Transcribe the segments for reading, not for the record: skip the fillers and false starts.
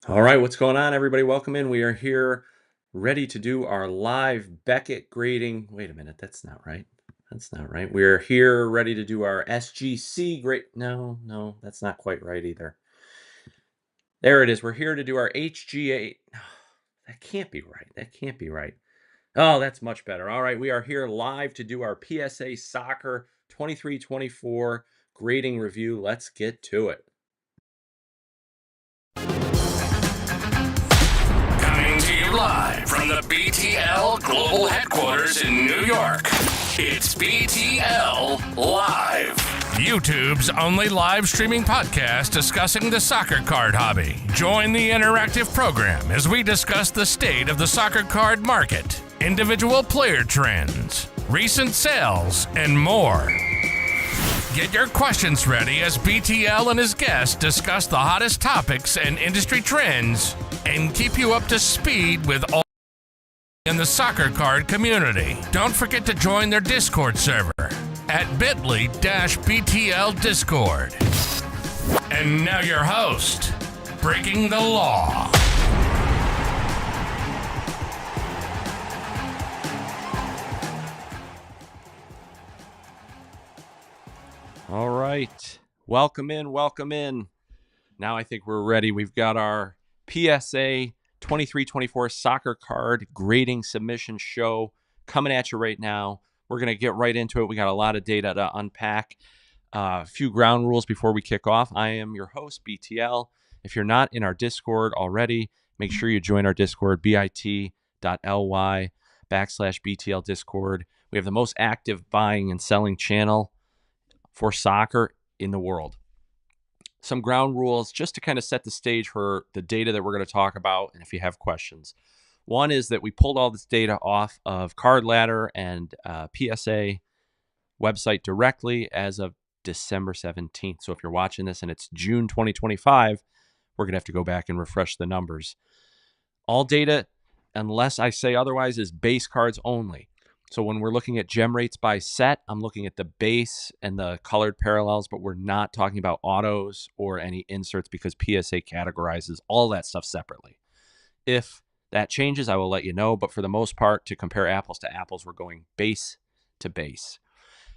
All right, what's going on, everybody? Welcome in. We are here ready to do our live Beckett grading. Wait a minute, that's not right. That's not right. We're here ready to do our SGC grade. No, that's not quite right either. There it is. We're here to do our HGA. That can't be right. That can't be right. Oh, that's much better. All right, we are here live to do our PSA Soccer 23-24 grading review. Let's get to it. Coming to you live from the BTL Global Headquarters in New York. It's BTL Live, YouTube's only live streaming podcast discussing the soccer card hobby. Join the interactive program as we discuss the state of the soccer card market, individual player trends, recent sales, and more. Get your questions ready as BTL and his guests discuss the hottest topics and industry trends and keep you up to speed with all in the soccer card community. Don't forget to join their Discord server at bit.ly/BTL Discord. And now your host, Breaking the Law. All right. Welcome in. Welcome in. Now I think we're ready. We've got our PSA 23-24 soccer card grading submission show coming at you right now. We're going to get right into it. We got a lot of data to unpack. A few ground rules before we kick off. I am your host, BTL. If you're not in our Discord already, make sure you join our Discord, bit.ly/BTL Discord. We have the most active buying and selling channel for soccer in the world. Some ground rules just to kind of set the stage for the data that we're going to talk about, and if you have questions. One is that we pulled all this data off of Card Ladder and PSA website directly as of December 17th. So if you're watching this and it's June 2025, we're going to have to go back and refresh the numbers. All data, unless I say otherwise, is base cards only. So when we're looking at gem rates by set, I'm looking at the base and the colored parallels, but we're not talking about autos or any inserts because PSA categorizes all that stuff separately. If that changes, I will let you know. But for the most part, to compare apples to apples, we're going base to base.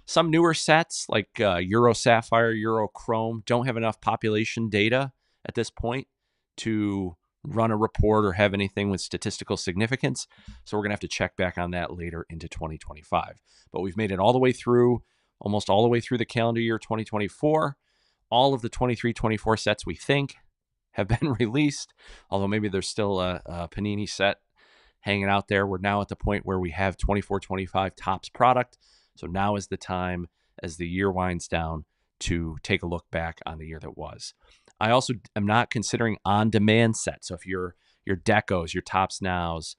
Some newer sets like Euro Sapphire, Euro Chrome don't have enough population data at this point to run a report or have anything with statistical significance. So we're going to have to check back on that later into 2025. But we've made it all the way through, almost all the way through the calendar year 2024. All of the 23-24 sets we think have been released, although maybe there's still a Panini set hanging out there. We're now at the point where we have 24-25 Topps product. So now is the time, as the year winds down, to take a look back on the year that was. I also am not considering on-demand sets. So if your decos, your Topps Nows,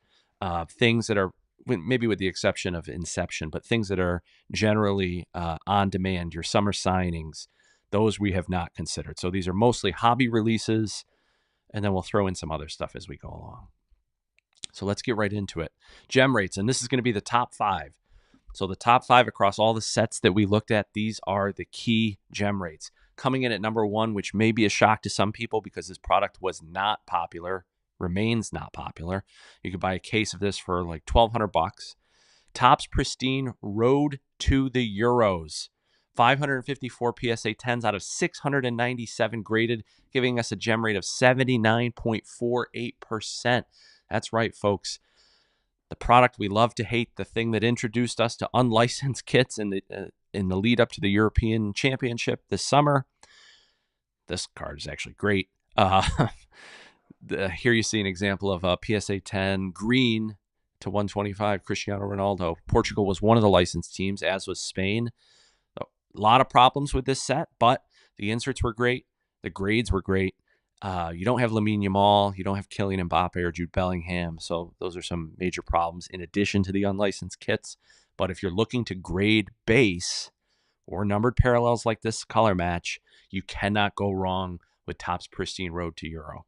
things that are, maybe with the exception of Inception, but things that are generally on demand, your summer signings, those we have not considered. So these are mostly hobby releases, and then we'll throw in some other stuff as we go along. So let's get right into it. Gem rates, and this is going to be the top 5. So the top 5 across all the sets that we looked at, these are the key gem rates. Coming in at number 1, which may be a shock to some people because this product was not popular, remains not popular. You could buy a case of this for like $1,200. Topps Pristine Road to the Euros. 554 PSA 10s out of 697 graded, giving us a gem rate of 79.48%. That's right, folks. The product we love to hate, the thing that introduced us to unlicensed kits in the lead up to the European Championship this summer. This card is actually great. Here you see an example of a PSA 10 green to 125 Cristiano Ronaldo. Portugal was one of the licensed teams, as was Spain. A lot of problems with this set, but the inserts were great. The grades were great. You don't have Lamine Yamal, you don't have Kylian Mbappe or Jude Bellingham, so those are some major problems in addition to the unlicensed kits. But if you're looking to grade base or numbered parallels like this color match, you cannot go wrong with Topps Pristine Road to Euro.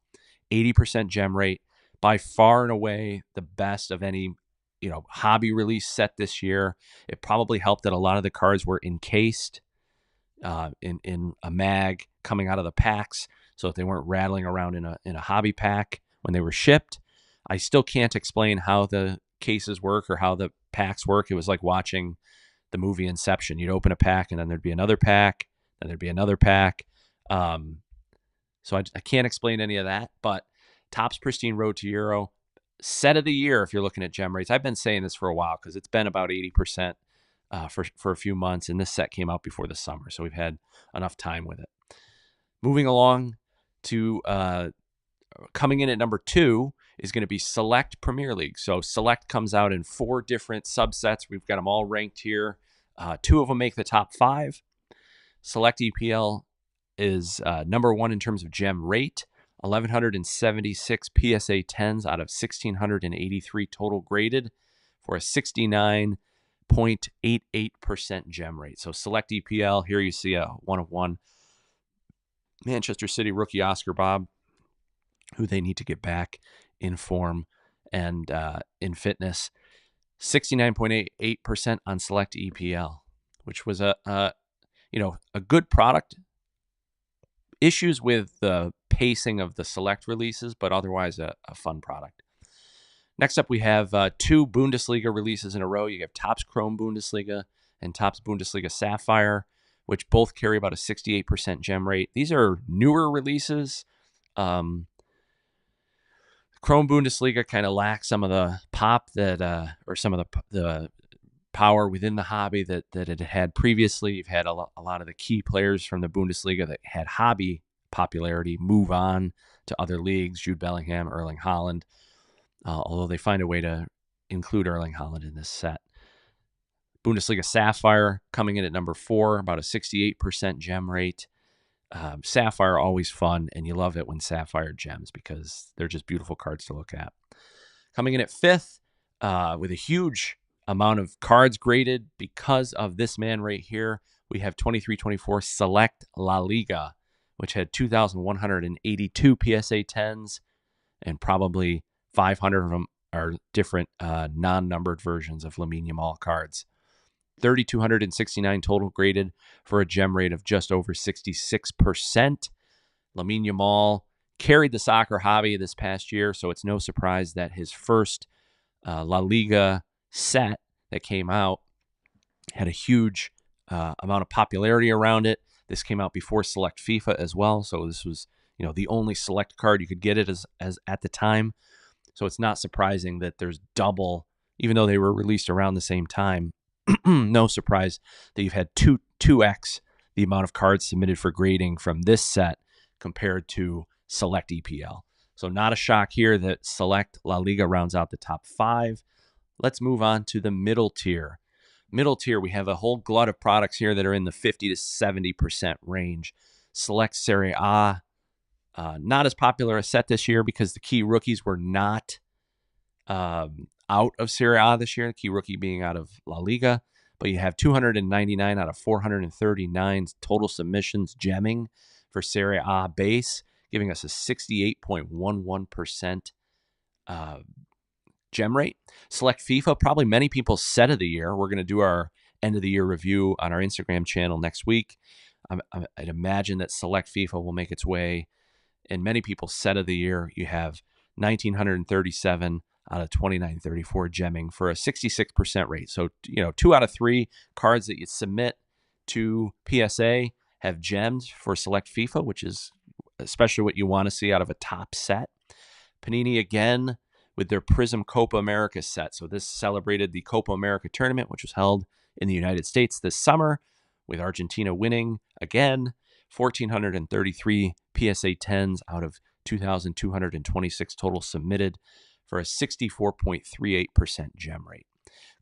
80% gem rate, by far and away the best of any hobby release set this year. It probably helped that a lot of the cards were encased in a mag coming out of the packs. so that they weren't rattling around in a hobby pack when they were shipped. I still can't explain how the cases work or how the packs work. It was like watching the movie Inception. You'd open a pack and then there'd be another pack, then there'd be another pack. So I can't explain any of that, but Topps Pristine Road to Euro, set of the year if you're looking at gem rates. I've been saying this for a while because it's been about 80% for a few months, and this set came out before the summer, so we've had enough time with it. Moving along to coming in at number 2 is going to be Select Premier League. So Select comes out in 4 different subsets. We've got them all ranked here. 2 of them make the top 5. Select EPL is number 1 in terms of gem rate, 1,176 PSA 10s out of 1,683 total graded for a 69.88% gem rate. So Select EPL, here you see a 1 of 1. Manchester City rookie Oscar Bob, who they need to get back in form and in fitness. 69.88% on Select EPL, which was a good product. Issues with the pacing of the Select releases, but otherwise a fun product. Next up, we have 2 Bundesliga releases in a row. You have Topps Chrome Bundesliga and Topps Bundesliga Sapphire, which both carry about a 68% gem rate. These are newer releases. Chrome Bundesliga kind of lacks some of the pop that, or some of the power within the hobby that it had previously. You've had a lot of the key players from the Bundesliga that had hobby popularity move on to other leagues, Jude Bellingham, Erling Haaland, although they find a way to include Erling Haaland in this set. Bundesliga Sapphire coming in at number 4, about a 68% gem rate. Sapphire, always fun, and you love it when Sapphire gems because they're just beautiful cards to look at. Coming in at 5th with a huge amount of cards graded because of this man right here, we have 23-24 Select La Liga, which had 2,182 PSA 10s, and probably 500 of them are different non-numbered versions of Lamine Yamal cards. 3,269 total graded for a gem rate of just over 66%. Lamine Yamal carried the soccer hobby this past year, so it's no surprise that his first La Liga set that came out had a huge amount of popularity around it. This came out before Select FIFA as well, so this was the only Select card you could get it as at the time. So it's not surprising that there's double, even though they were released around the same time. No surprise that you've had 2x the amount of cards submitted for grading from this set compared to Select EPL. So not a shock here that Select La Liga rounds out the top 5. Let's move on to the middle tier. Middle tier, we have a whole glut of products here that are in the 50 to 70% range. Select Serie A, not as popular a set this year because the key rookies were not out of Serie A this year, the key rookie being out of La Liga. But you have 299 out of 439 total submissions gemming for Serie A base, giving us a 68.11% gem rate. Select FIFA, probably many people's set of the year. We're going to do our end of the year review on our Instagram channel next week. I'd imagine that Select FIFA will make its way in many people's set of the year. You have 1,937 out of 2,934 gemming for a 66% rate. So, 2 out of 3 cards that you submit to PSA have gemmed for Select FIFA, which is especially what you want to see out of a top set. Panini again with their Prism Copa America set. So this celebrated the Copa America tournament, which was held in the United States this summer, with Argentina winning again. 1,433 PSA 10s out of 2,226 total submitted for a 64.38% gem rate.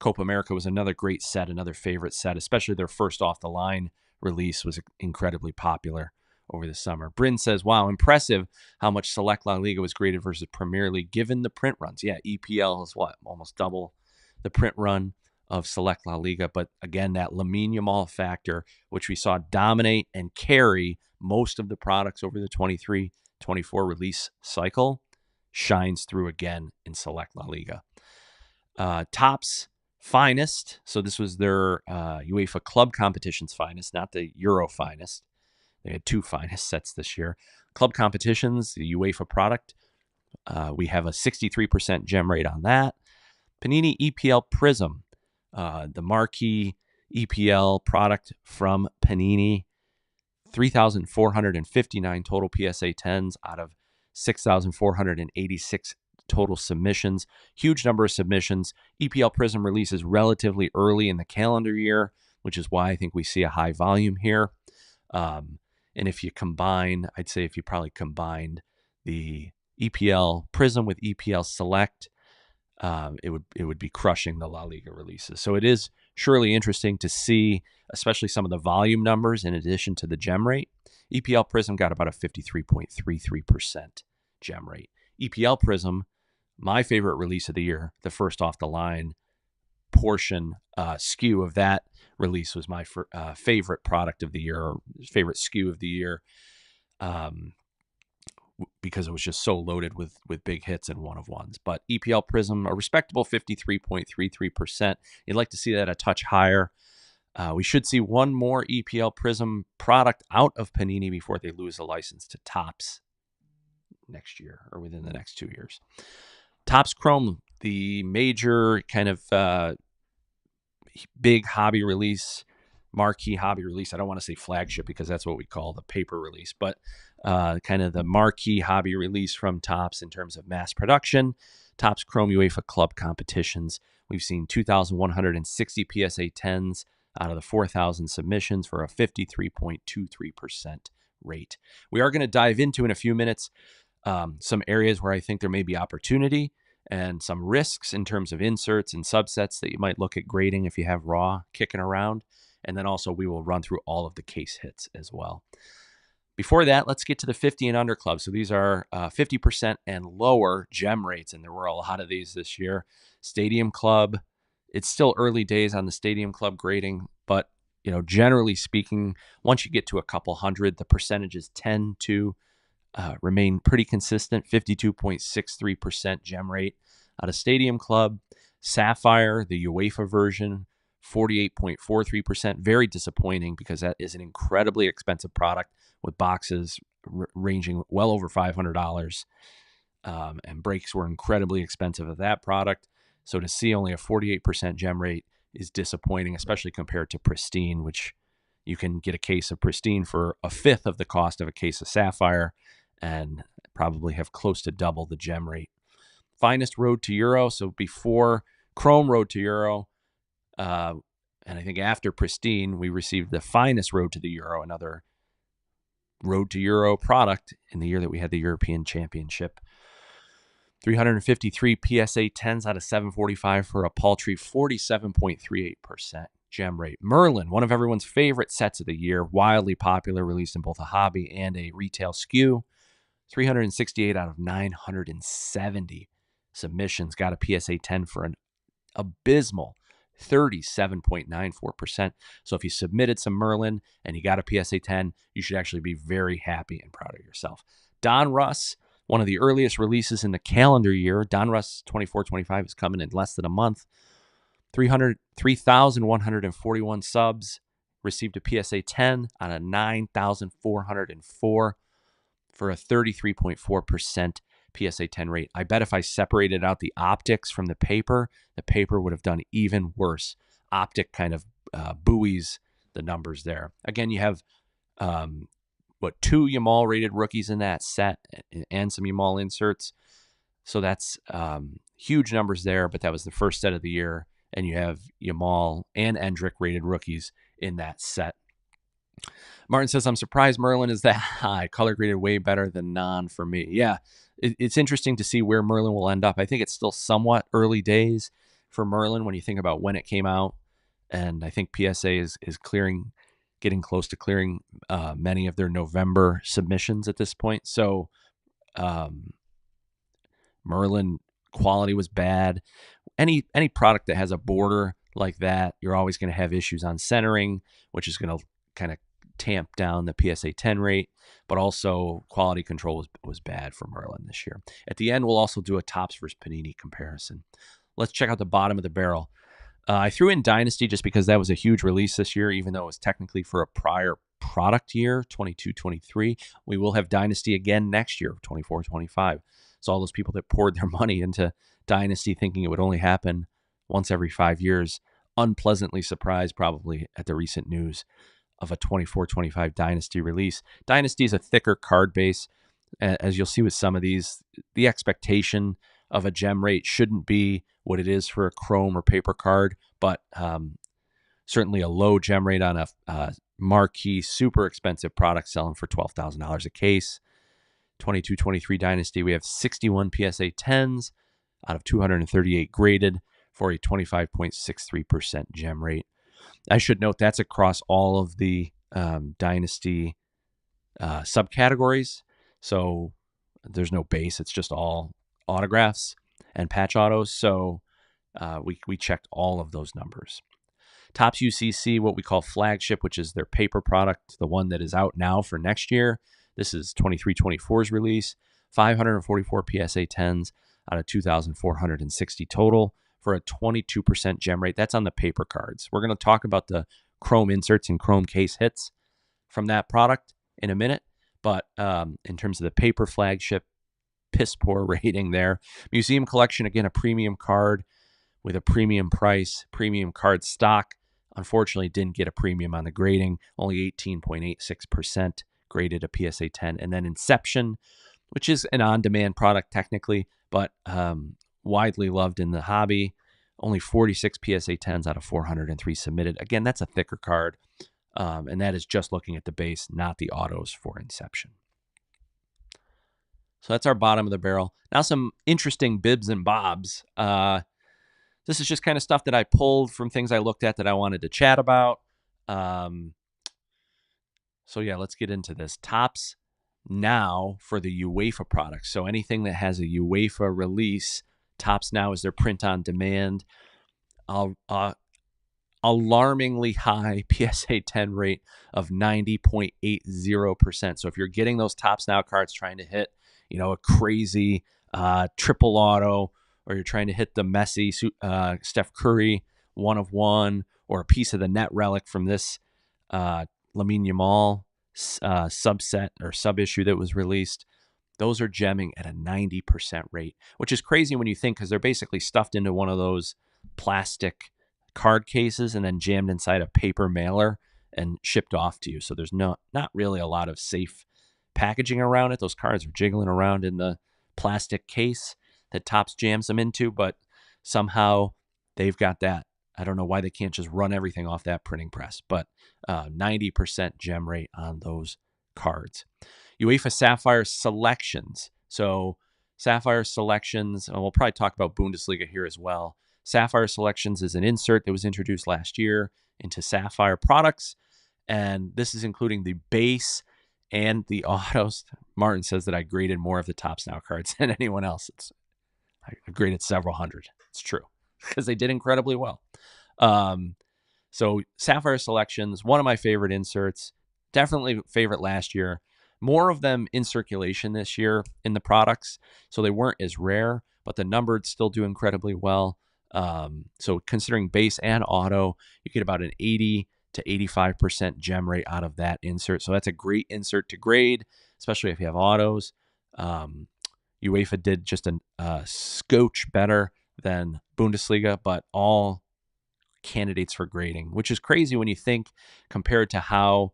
Copa America was another great set, another favorite set, especially their first off-the-line release was incredibly popular over the summer. Bryn says, wow, impressive how much Select La Liga was graded versus Premier League given the print runs. Yeah, EPL is almost double the print run of Select La Liga. But again, that Lamine Yamal factor, which we saw dominate and carry most of the products over the 23-24 release cycle, shines through again in Select La Liga. Topps Finest, so this was their UEFA Club Competition's finest, not the Euro finest. They had 2 finest sets this year. Club competitions, the UEFA product, we have a 63% gem rate on that. Panini EPL Prism, the marquee EPL product from Panini, 3,459 total PSA 10s out of 6,486 total submissions. Huge number of submissions. EPL Prism releases relatively early in the calendar year, which is why I think we see a high volume here. And if you combine, I'd say if you probably combined the EPL Prism with EPL Select, it would be crushing the La Liga releases. So it is surely interesting to see, especially some of the volume numbers in addition to the gem rate. EPL Prism got about a 53.33% gem rate. EPL Prism, my favorite release of the year, the first off the line portion SKU of that release was my favorite product of the year, or favorite SKU of the year, because it was just so loaded with big hits and one-of-ones. But EPL Prism, a respectable 53.33%. You'd like to see that a touch higher. We should see one more EPL Prism product out of Panini before they lose the license to Topps next year, or within the next 2 years. Topps Chrome, the major kind of big hobby release, marquee hobby release. I don't want to say flagship because that's what we call the paper release, but kind of the marquee hobby release from Topps in terms of mass production. Topps Chrome UEFA Club competitions. We've seen 2,160 PSA 10s out of the 4,000 submissions for a 53.23% rate. We are going to dive into in a few minutes some areas where I think there may be opportunity and some risks in terms of inserts and subsets that you might look at grading if you have raw kicking around. And then also we will run through all of the case hits as well. Before that, let's get to the 50 and under club. So these are 50% and lower gem rates, and there were a lot of these this year. Stadium Club, it's still early days on the Stadium Club grading, but generally speaking, once you get to a couple hundred, the percentages tend to remain pretty consistent. 52.63% gem rate out of Stadium Club. Sapphire, the UEFA version, 48.43%. Very disappointing because that is an incredibly expensive product with boxes ranging well over $500. And breaks were incredibly expensive of that product. So to see only a 48% gem rate is disappointing, especially compared to Pristine, which you can get a case of Pristine for a fifth of the cost of a case of Sapphire and probably have close to double the gem rate. Finest Road to Euro. So before Chrome Road to Euro, and I think after Pristine, we received the finest Road to the Euro, another Road to Euro product in the year that we had the European Championship. 353 PSA 10s out of 745 for a paltry 47.38% gem rate. Merlin, one of everyone's favorite sets of the year, wildly popular, released in both a hobby and a retail SKU. 368 out of 970 submissions, got a PSA 10 for an abysmal 37.94%. So if you submitted some Merlin and you got a PSA 10, you should actually be very happy and proud of yourself. Donruss, one of the earliest releases in the calendar year. Donruss 24-25 is coming in less than a month. 3,141 subs, received a PSA 10 out of 9,404 for a 33.4% PSA 10 rate. I bet if I separated out the optics from the paper would have done even worse. Optic kind of buoys the numbers there. Again, you have 2 Yamal rated rookies in that set and some Yamal inserts. So that's huge numbers there, but that was the first set of the year. And you have Yamal and Endrick rated rookies in that set. Martin says, I'm surprised Merlin is that high. Color graded way better than non for me. Yeah, it's interesting to see where Merlin will end up. I think it's still somewhat early days for Merlin when you think about when it came out. And I think PSA is getting close to clearing many of their November submissions at this point. So Merlin quality was bad. Any product that has a border like that, you're always going to have issues on centering, which is going to kind of tamp down the PSA 10 rate, but also quality control was bad for Merlin this year. At the end, we'll also do a Topps versus Panini comparison. Let's check out the bottom of the barrel. I threw in Dynasty just because that was a huge release this year, even though it was technically for a prior product year, 22-23. We will have Dynasty again next year, 24-25. So all those people that poured their money into Dynasty thinking it would only happen once every 5 years, unpleasantly surprised probably at the recent news of a 24-25 Dynasty release. Dynasty is a thicker card base. As you'll see with some of these, the expectation of a gem rate shouldn't be what it is for a chrome or paper card, but certainly a low gem rate on a marquee, super expensive product selling for $12,000 a case. 22-23 Dynasty, we have 61 PSA 10s out of 238 graded for a 25.63% gem rate. I should note that's across all of the Dynasty subcategories. So there's no base. It's just all autographs and patch autos. So we checked all of those numbers. Topps UCC, what we call flagship, which is their paper product, the one that is out now for next year. This is 23-24's release, 544 PSA 10s out of 2,460 total for a 22% gem rate. That's on the paper cards. We're going to talk about the chrome inserts and chrome case hits from that product in a minute. But in terms of the paper flagship, piss poor rating there. Museum collection, again, a premium card with a premium price, premium card stock. Unfortunately, didn't get a premium on the grading, only 18.86% graded a PSA 10. And then Inception, which is an on-demand product technically, but widely loved in the hobby. Only 46 PSA 10s out of 403 submitted. Again, that's a thicker card, and that is just looking at the base, not the autos for Inception. So that's our bottom of the barrel. Now some interesting bibs and bobs. This is just kind of stuff that I pulled from things I looked at that I wanted to chat about. So yeah, let's get into this. Topps now for the UEFA products. So anything that has a UEFA release, Topps now is their print on demand. Alarmingly high PSA 10 rate of 90.80%. So if you're getting those Topps Now cards trying to hit, a crazy triple auto, or you're trying to hit the Messi, Steph Curry 1/1, or a piece of the net relic from this Lamine Yamal subset or sub issue that was released, those are gemming at a 90% rate, which is crazy when you think, because they're basically stuffed into one of those plastic card cases and then jammed inside a paper mailer and shipped off to you. So there's not really a lot of safe packaging around it. Those cards are jiggling around in the plastic case that Topps jams them into, but somehow they've got that. I don't know why they can't just run everything off that printing press, but 90% gem rate on those cards. UEFA Sapphire Selections. So Sapphire Selections, and we'll probably talk about Bundesliga here as well. Sapphire Selections is an insert that was introduced last year into Sapphire products, and this is including the base and the autos. Martin says that I graded more of the Topps Now cards than anyone else. I graded several hundred. It's true, because they did incredibly well. So Sapphire Selections, one of my favorite inserts, definitely favorite last year. More of them in circulation this year in the products, so they weren't as rare, but the numbered still do incredibly well. So considering base and auto, you get about an 80 to 85% gem rate out of that insert. So that's a great insert to grade, especially if you have autos. UEFA did just a scotch better than Bundesliga, but all candidates for grading, which is crazy when you think compared to how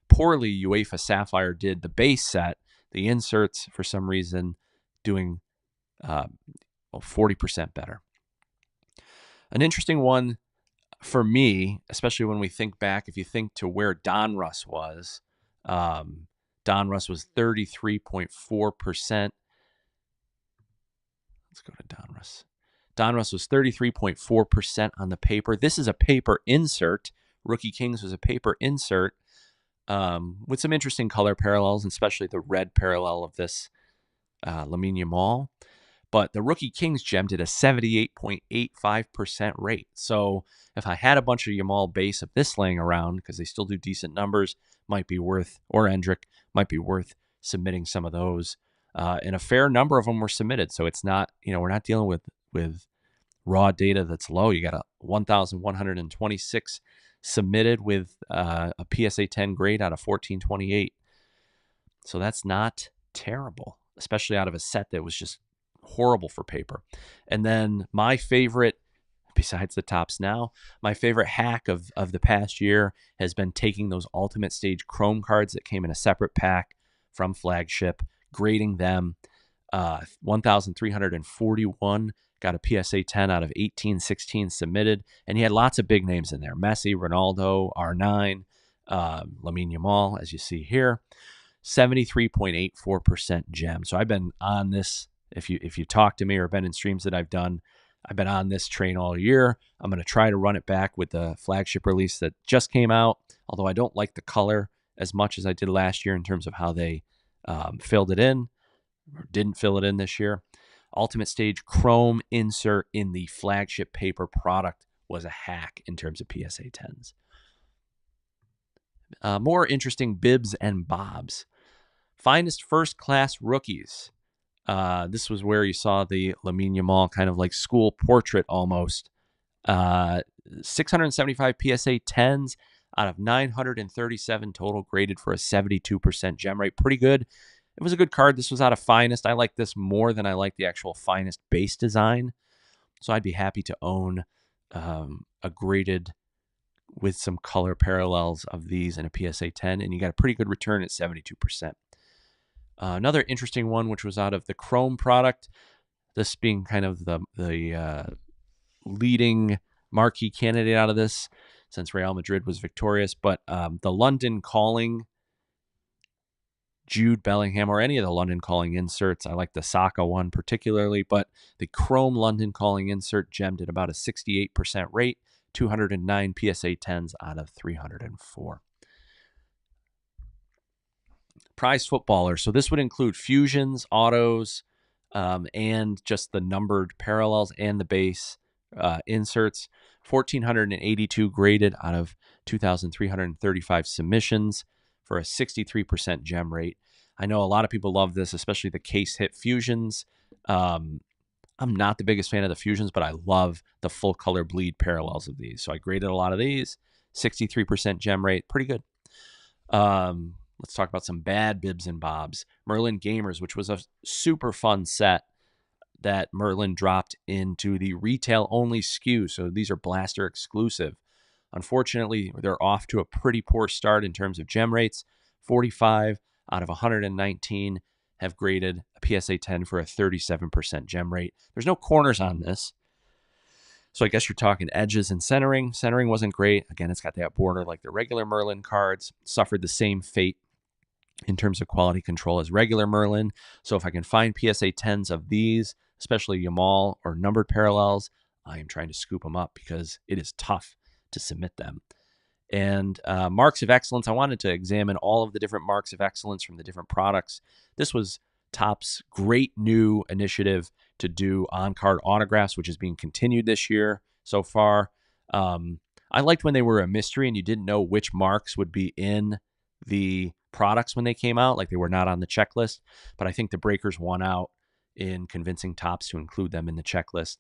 poorly UEFA Sapphire did the base set. The inserts, for some reason, doing 40% better. An interesting one for me, especially when we think back, if you think to where Donruss was, Donruss was 33.4%. Let's go to Donruss. Donruss was 33.4% on the paper. This is a paper insert. Rookie Kings was a paper insert with some interesting color parallels, especially the red parallel of this Lamine Yamal. But the Rookie Kings gemmed at a 78.85% rate. So if I had a bunch of Yamal base of this laying around, because they still do decent numbers, might be worth, or Endrick, might be worth submitting some of those. And a fair number of them were submitted. So it's not, we're not dealing with raw data that's low. You got a 1,126 submitted with a PSA 10 grade out of 1428. So that's not terrible, especially out of a set that was just horrible for paper. And then my favorite, besides the Topps Now, my favorite hack of the past year has been taking those Ultimate Stage Chrome cards that came in a separate pack from Flagship, grading them. 1,341 got a PSA 10 out of 1816 submitted, and he had lots of big names in there: Messi, Ronaldo, R9, Lamine Yamal, as you see here. 73.84% gem. So I've been on this. If you talk to me or been in streams that I've done, I've been on this train all year. I'm going to try to run it back with the Flagship release that just came out, although I don't like the color as much as I did last year in terms of how they filled it in, or didn't fill it in this year. Ultimate Stage Chrome insert in the Flagship paper product was a hack in terms of PSA 10s. More interesting bibs and bobs. Finest first class rookies. This was where you saw the Lamine Yamal kind of like school portrait almost. 675 PSA 10s out of 937 total, graded for a 72% gem rate. Pretty good. It was a good card. This was out of Finest. I like this more than I like the actual Finest base design. So I'd be happy to own a graded with some color parallels of these in a PSA 10, and you got a pretty good return at 72%. Another interesting one, which was out of the Chrome product, this being kind of the leading marquee candidate out of this, since Real Madrid was victorious, but the London Calling Jude Bellingham, or any of the London Calling inserts. I like the Saka one particularly, but the Chrome London Calling insert gemmed at about a 68% rate, 209 PSA 10s out of 304. Prize Footballer. So this would include fusions, autos, and just the numbered parallels and the base inserts. 1,482 graded out of 2,335 submissions for a 63% gem rate. I know a lot of people love this, especially the case hit fusions. I'm not the biggest fan of the fusions, but I love the full color bleed parallels of these. So I graded a lot of these. 63% gem rate. Pretty good. Let's talk about some bad bibs and bobs. Merlin Gamers, which was a super fun set that Merlin dropped into the retail only SKU. So these are Blaster exclusive. Unfortunately, they're off to a pretty poor start in terms of gem rates. 45 out of 119 have graded a PSA 10 for a 37% gem rate. There's no corners on this. So I guess you're talking edges and centering. Centering wasn't great. Again, it's got that border like the regular Merlin cards. Suffered the same fate in terms of quality control as regular Merlin. So if I can find PSA 10s of these, especially Yamal or numbered parallels, I am trying to scoop them up because it is tough to submit them. And marks of excellence, I wanted to examine all of the different marks of excellence from the different products. This was Topps' great new initiative to do on-card autographs, which is being continued this year so far. I liked when they were a mystery and you didn't know which marks would be in the products when they came out, like they were not on the checklist. But I think the Breakers won out in convincing Topps to include them in the checklist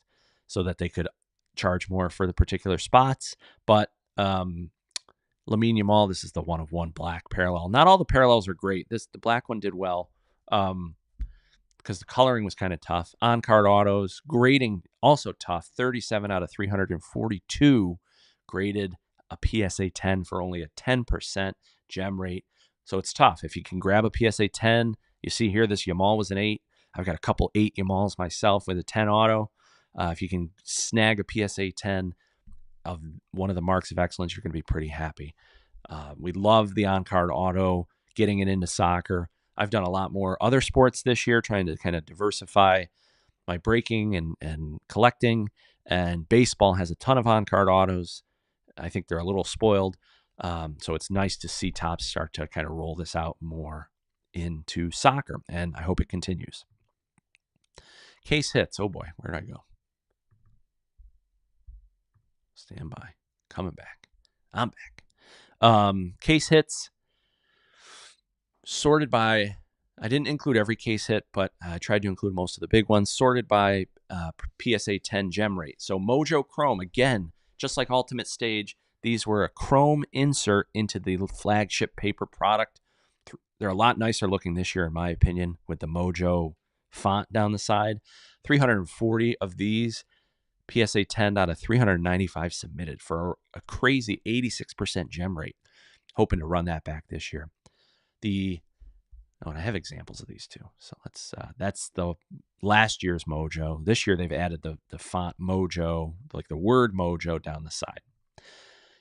so that they could charge more for the particular spots. But Lamine Yamal, this is the 1/1 black parallel. Not all the parallels are great. The black one did well because the coloring was kind of tough. On-card autos, grading also tough. 37 out of 342 graded a PSA 10 for only a 10% gem rate. So it's tough. If you can grab a PSA 10, you see here this Yamal was an 8. I've got a couple 8 Yamals myself with a 10 auto. If you can snag a PSA 10 of one of the marks of excellence, you're going to be pretty happy. We love the on-card auto, getting it into soccer. I've done a lot more other sports this year, trying to kind of diversify my breaking and collecting. And baseball has a ton of on-card autos. I think they're a little spoiled. So it's nice to see Topps start to kind of roll this out more into soccer, and I hope it continues. Case hits. Oh boy, where did I go? Stand by. Coming back. I'm back. Case hits sorted by, I didn't include every case hit, but I tried to include most of the big ones, sorted by PSA 10 gem rate. So Mojo Chrome, again, just like Ultimate Stage, These were a chrome insert into the flagship paper product. They're a lot nicer looking this year, in my opinion, with the Mojo font down the side. 340 of these, PSA 10 out of 395 submitted for a crazy 86% gem rate. Hoping to run that back this year. And I have examples of these too. So that's the last year's Mojo. This year they've added the font Mojo, like the word Mojo down the side.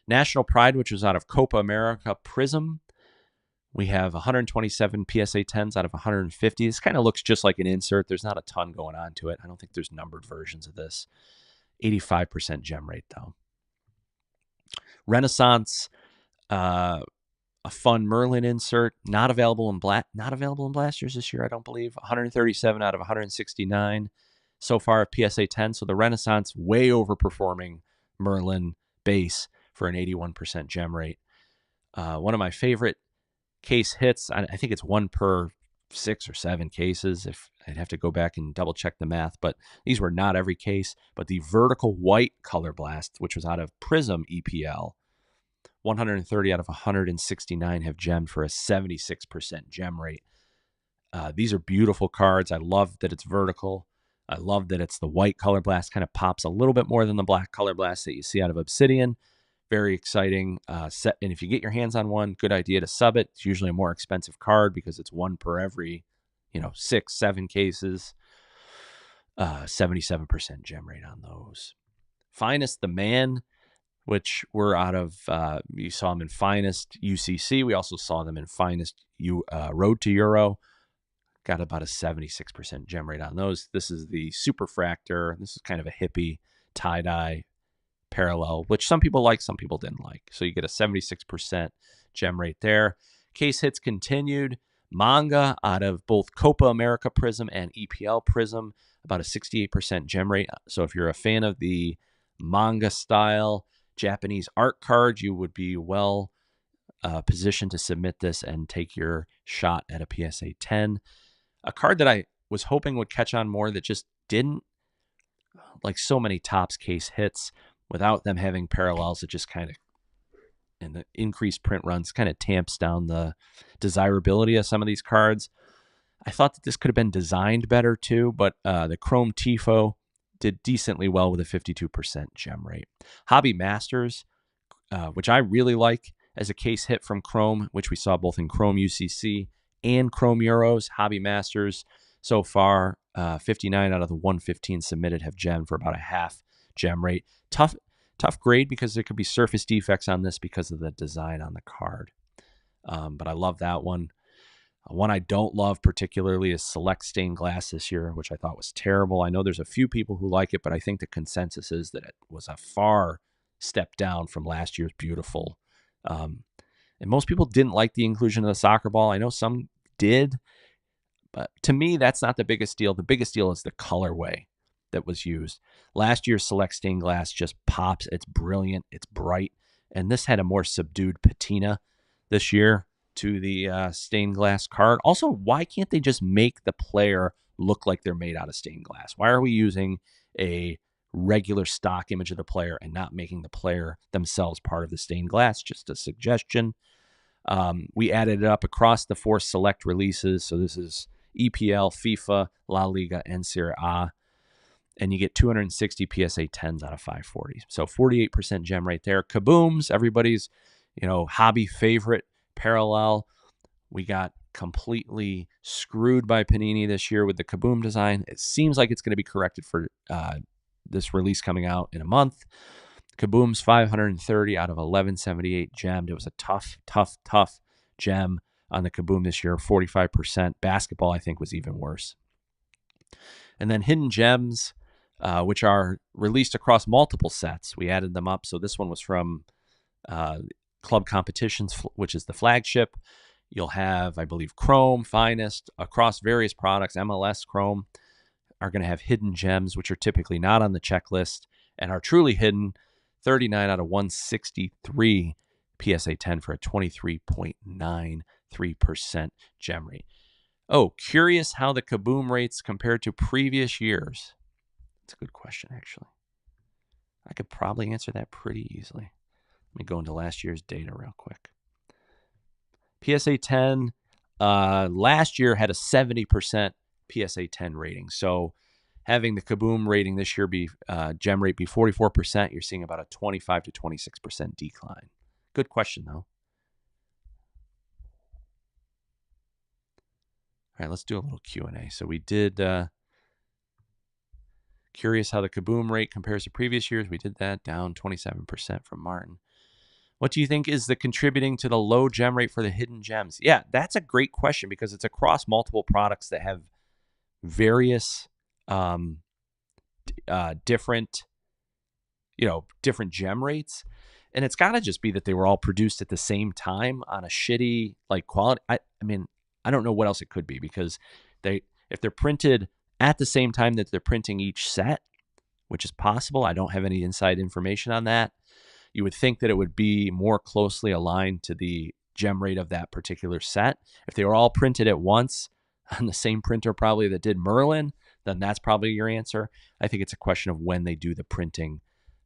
National Pride, which was out of Copa America Prism. We have 127 PSA 10s out of 150. This kind of looks just like an insert. There's not a ton going on to it. I don't think there's numbered versions of this. 85% gem rate though. Renaissance, a fun Merlin insert, not available in blasters this year, I don't believe. 137 out of 169 so far of PSA 10. So the Renaissance way overperforming Merlin base for an 81% gem rate. One of my favorite case hits, I think it's 1 per 6 or 7 cases. If I'd have to go back and double check the math, but these were not every case. But the vertical white color blast, which was out of Prism EPL, 130 out of 169 have gemmed for a 76% gem rate. These are beautiful cards. I love that it's vertical. I love that it's the white color blast, kind of pops a little bit more than the black color blast that you see out of Obsidian. Very exciting set. And if you get your hands on one, good idea to sub it. It's usually a more expensive card because it's 1 per every, 6, 7 cases. 77% gem rate on those. Finest the Man, which were out of, you saw them in Finest UCC. We also saw them in Finest Road to Euro. Got about a 76% gem rate on those. This is the Superfractor. This is kind of a hippie tie-dye parallel, which some people like, some people didn't like. So you get a 76% gem rate there. Case hits continued. Manga out of both Copa America Prism and EPL Prism, about a 68% gem rate. So if you're a fan of the manga style Japanese art card, you would be well positioned to submit this and take your shot at a PSA 10. A card that I was hoping would catch on more that just didn't, like so many Topps case hits, without them having parallels, it just kind of, and the increased print runs kind of tamps down the desirability of some of these cards. I thought that this could have been designed better too, but the Chrome Tifo did decently well with a 52% gem rate. Hobby Masters, which I really like as a case hit from Chrome, which we saw both in Chrome UCC and Chrome Euros. Hobby Masters so far, 59 out of the 115 submitted have gemmed for about a half gem rate. Tough grade because there could be surface defects on this because of the design on the card. But I love that one. One I don't love particularly is Select Stained Glass this year, which I thought was terrible. I know there's a few people who like it, but I think the consensus is that it was a far step down from last year's beautiful. And most people didn't like the inclusion of the soccer ball. I know some did, but to me, that's not the biggest deal. The biggest deal is the colorway that was used. Last year's Select Stained Glass just pops. It's brilliant. It's bright. And this had a more subdued patina this year to the stained glass card. Also, why can't they just make the player look like they're made out of stained glass? Why are we using a regular stock image of the player and not making the player themselves part of the stained glass? Just a suggestion. We added it up across the 4 select releases. So this is EPL, FIFA, La Liga, and Serie A. And you get 260 PSA 10s out of 540. So 48% gem right there. Kabooms, everybody's, hobby favorite parallel. We got completely screwed by Panini this year with the Kaboom design. It seems like it's going to be corrected for this release coming out in a month. Kaboom's 530 out of 1178 gemmed. It was a tough gem on the Kaboom this year, 45%. Basketball, I think, was even worse. And then Hidden Gems, which are released across multiple sets. We added them up. So this one was from Club Competitions, which is the flagship. You'll have, I believe, Chrome, Finest, across various products. MLS, Chrome are going to have Hidden Gems, which are typically not on the checklist and are truly hidden. 39 out of 163 PSA 10 for a 23.93% gem rate. Oh, curious how the Kaboom rates compared to previous years. That's a good question, actually. I could probably answer that pretty easily. Let me go into last year's data real quick. PSA 10 last year had a 70% PSA 10 rating. So having the Kaboom rating this year be gem rate be 44%, you're seeing about a 25 to 26% decline. Good question, though. All right, let's do a little Q&A. So we did curious how the Kaboom rate compares to previous years. We did that, down 27% from Martin. What do you think is the contributing to the low gem rate for the hidden gems? Yeah, that's a great question because it's across multiple products that have various different gem rates. And it's got to just be that they were all produced at the same time on a shitty quality. I mean, I don't know what else it could be, because if they're printed at the same time that they're printing each set, which is possible. I don't have any inside information on that. You would think that it would be more closely aligned to the gem rate of that particular set. If they were all printed at once on the same printer probably that did Merlin, then that's probably your answer. I think it's a question of when they do the printing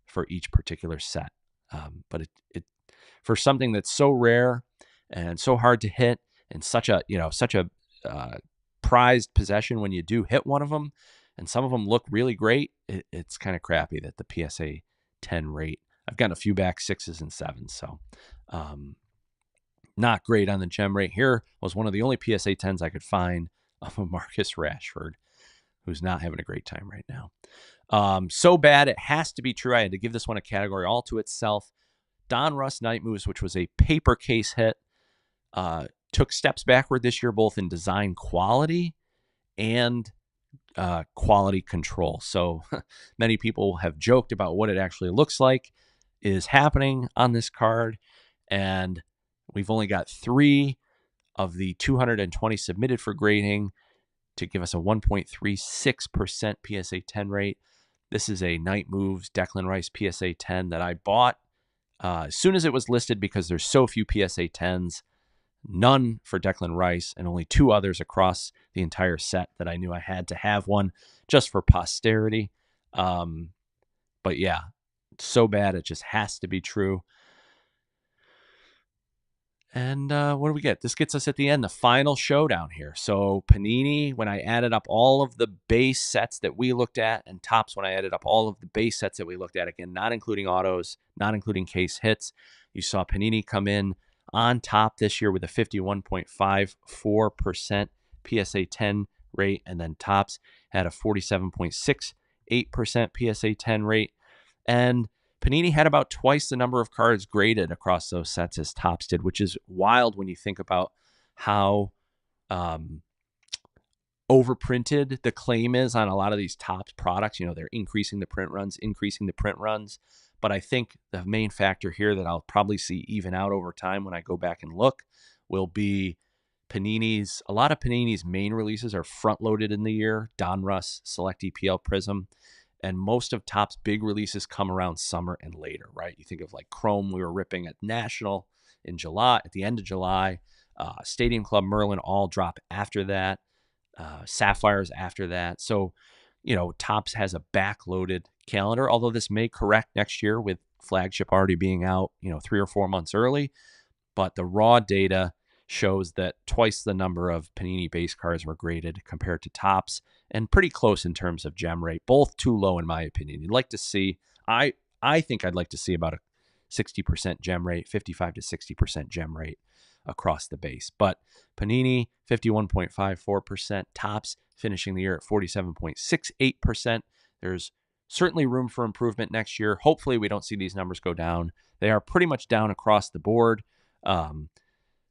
for each particular set. But it for something that's so rare and so hard to hit and such a prized possession, when you do hit one of them, and some of them look really great, it's kind of crappy that the PSA 10 rate. I've gotten a few back 6s and 7s, so not great on the gem rate. Here was one of the only PSA 10s I could find of a Marcus Rashford, who's not having a great time right now. So bad it has to be true. I had to give this one a category all to itself. Donruss Night Moves, which was a paper case hit, took steps backward this year, both in design quality and quality control. So many people have joked about what it actually looks like is happening on this card. And we've only got 3 of the 220 submitted for grading to give us a 1.36% PSA 10 rate. This is a Night Moves Declan Rice PSA 10 that I bought as soon as it was listed, because there's so few PSA 10s. None for Declan Rice, and only 2 others across the entire set that I knew I had to have one just for posterity. But yeah, so bad it just has to be true. And what do we get? This gets us at the end, the final showdown here. So Panini, when I added up all of the base sets that we looked at, and Topps, when I added up all of the base sets that we looked at, again, not including autos, not including case hits, you saw Panini come in on top this year with a 51.54% PSA 10 rate, and then Topps had a 47.68% PSA 10 rate. And Panini had about twice the number of cards graded across those sets as Topps did, which is wild when you think about how overprinted the claim is on a lot of these Topps products. They're increasing the print runs. But I think the main factor here that I'll probably see even out over time when I go back and look will be a lot of Panini's main releases are front-loaded in the year. Donruss, Select EPL Prism, and most of Topps big releases come around summer and later, right? You think of Chrome, we were ripping at National in July, at the end of July. Stadium Club, Merlin all drop after that. Sapphires after that. So, Topps has a backloaded calendar, although this may correct next year with Flagship already being out, 3 or 4 months early. But the raw data shows that twice the number of Panini base cards were graded compared to Topps, and pretty close in terms of gem rate, both too low in my opinion. You'd like to see, I think I'd like to see about a 60% gem rate, 55 to 60% gem rate across the base. But Panini, 51.54%, Topps finishing the year at 47.68%. There's certainly room for improvement next year. Hopefully we don't see these numbers go down. They are pretty much down across the board.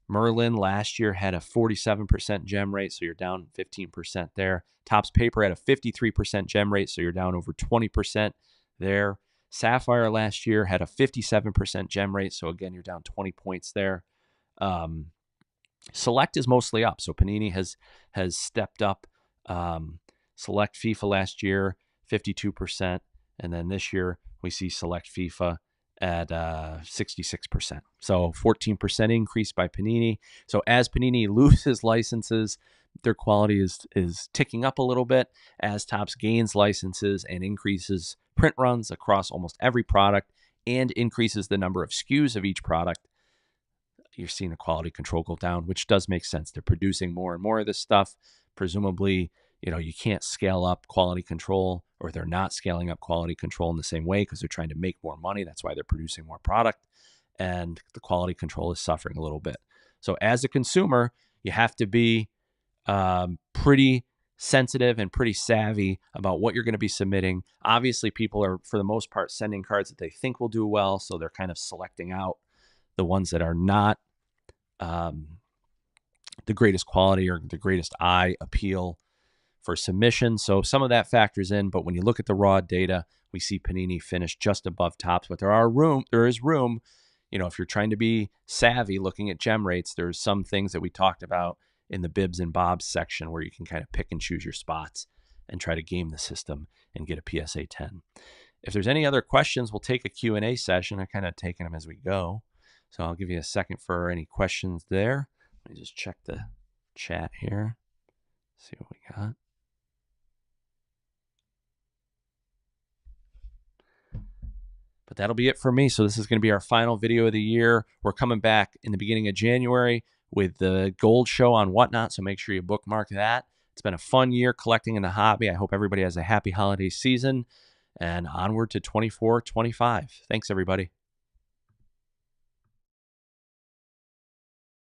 Merlin last year had a 47% gem rate, so you're down 15% there. Topps Paper had a 53% gem rate, so you're down over 20% there. Sapphire last year had a 57% gem rate, so again, you're down 20 points there. Select is mostly up, so Panini has stepped up. Select FIFA last year, 52%, and then this year we see Select FIFA at 66%. So 14% increase by Panini. So as Panini loses licenses, their quality is ticking up a little bit. As Topps gains licenses and increases print runs across almost every product, and increases the number of SKUs of each product, you're seeing the quality control go down, which does make sense. They're producing more and more of this stuff. Presumably, you can't scale up quality control, or they're not scaling up quality control in the same way because they're trying to make more money. That's why they're producing more product, and the quality control is suffering a little bit. So as a consumer, you have to be pretty sensitive and pretty savvy about what you're going to be submitting. Obviously, people are, for the most part, sending cards that they think will do well, so they're kind of selecting out the ones that are not the greatest quality or the greatest eye appeal for submission. So some of that factors in, but when you look at the raw data, we see Panini finish just above Topps, but there is room, if you're trying to be savvy looking at gem rates, there's some things that we talked about in the bibs and bobs section where you can kind of pick and choose your spots and try to game the system and get a PSA 10. If there's any other questions, we'll take a Q&A session. I'm kind of taking them as we go. So I'll give you a second for any questions there. Let me just check the chat here. See what we got. But that'll be it for me. So this is going to be our final video of the year. We're coming back in the beginning of January with the gold show on Whatnot. So make sure you bookmark that. It's been a fun year collecting in the hobby. I hope everybody has a happy holiday season and onward to 24-25. Thanks, everybody.